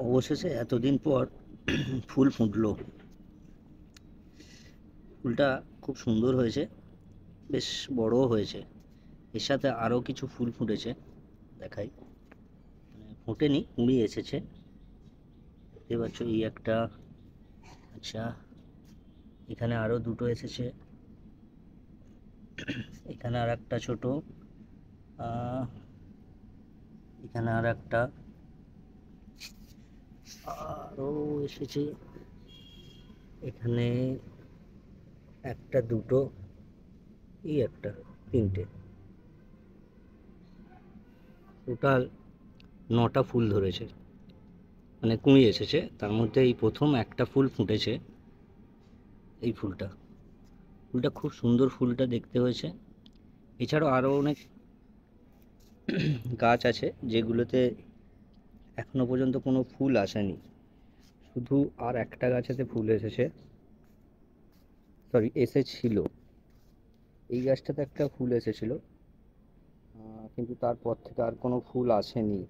অবশেষে এতদিন পর ফুল ফুটলো। ফুলটা খুব সুন্দর হয়েছে, বেশ বড়ও হয়েছে। এর সাথে আরও কিছু ফুল ফুটেছে, দেখাই। ফোটেনি, কুঁড়ি এসেছে, দেখতে পাচ্ছ। এই একটা, আচ্ছা, এখানে আরও দুটো এসেছে। এখানে আর একটা ছোট, এখানে আর একটা আরও এসেছে। এখানে একটা, দুটো, এই একটা, তিনটে, টোটাল 9টা ফুল ধরেছে, মানে কুঁড়ি এসেছে। তার মধ্যে এই প্রথম একটা ফুল ফুটেছে। এই ফুলটা ফুলটা খুব সুন্দর, ফুলটা দেখতে হয়েছে। এছাড়াও আরও অনেক গাছ আছে যেগুলোতে এখনো পর্যন্ত কোনো ফুল আসেনি। শুধু আর একটা গাছেতে ফুল এসেছে, সরি, এসেছিল। এই গাছটাতে একটা ফুল এসেছিল, কিন্তু তারপর থেকে আর কোনো ফুল আসেনি।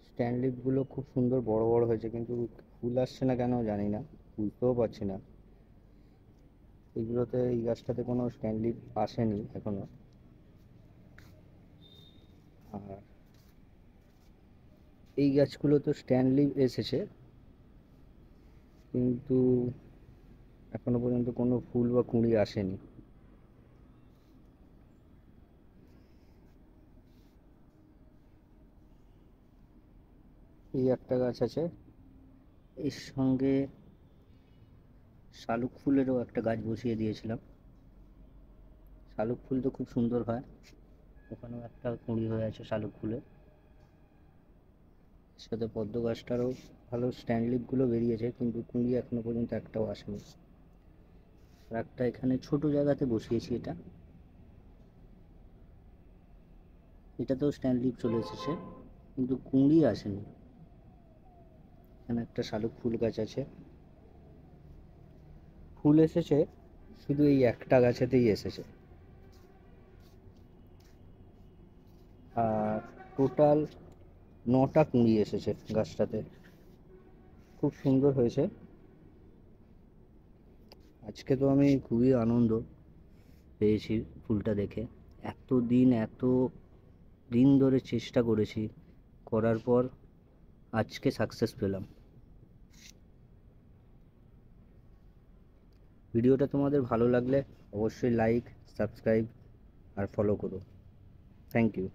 স্ট্যান্ড লিফগুলো খুব সুন্দর বড় বড় হয়েছে, কিন্তু ফুল আসছে না কেন জানি না, বুঝতেও পারছি না। এগুলোতে, এই গাছটাতে কোনো স্ট্যান্ড লিফ আসেনি এখনো। আর এই গাছগুলো তো স্ট্যান্ড লিফ এসেছে, কিন্তু এখনো পর্যন্ত কোনো ফুল বা কুঁড়ি আসেনি। এই একটা গাছ আছে, এর সঙ্গে শালুক ফুলেরও একটা গাছ বসিয়ে দিয়েছিলাম। শালুক ফুল তো খুব সুন্দর হয়, ওখানেও একটা কুঁড়ি হয়ে আছে শালুক ফুলের। সাথে পদ্ম গাছটারও ভালো স্ট্যান্ড লিফগুলো বেরিয়েছে, কিন্তু কুঁড়ি এখনো পর্যন্ত একটাও আসেনি। আর একটা এখানে ছোট জায়গাতে বসিয়েছি, এটাতেও স্ট্যান্ড লিফ চলে এসেছে, কিন্তু কুঁড়ি আসেনি। এখানে একটা শালুক ফুল গাছ আছে, ফুল এসেছে শুধু এই একটা গাছেতেই এসেছে। আর টোটাল 9টা কুঁড়ি এসেছে গাছটাতে, খুব সুন্দর হয়েছে। আজকে তো আমি খুবই আনন্দ পেয়েছি ফুলটা দেখে। এত দিন ধরে চেষ্টা করেছি, করার পর আজকে সাকসেস পেলাম। ভিডিওটা তোমাদের ভালো লাগলে অবশ্যই লাইক, সাবস্ক্রাইব আর ফলো করো। Thank you.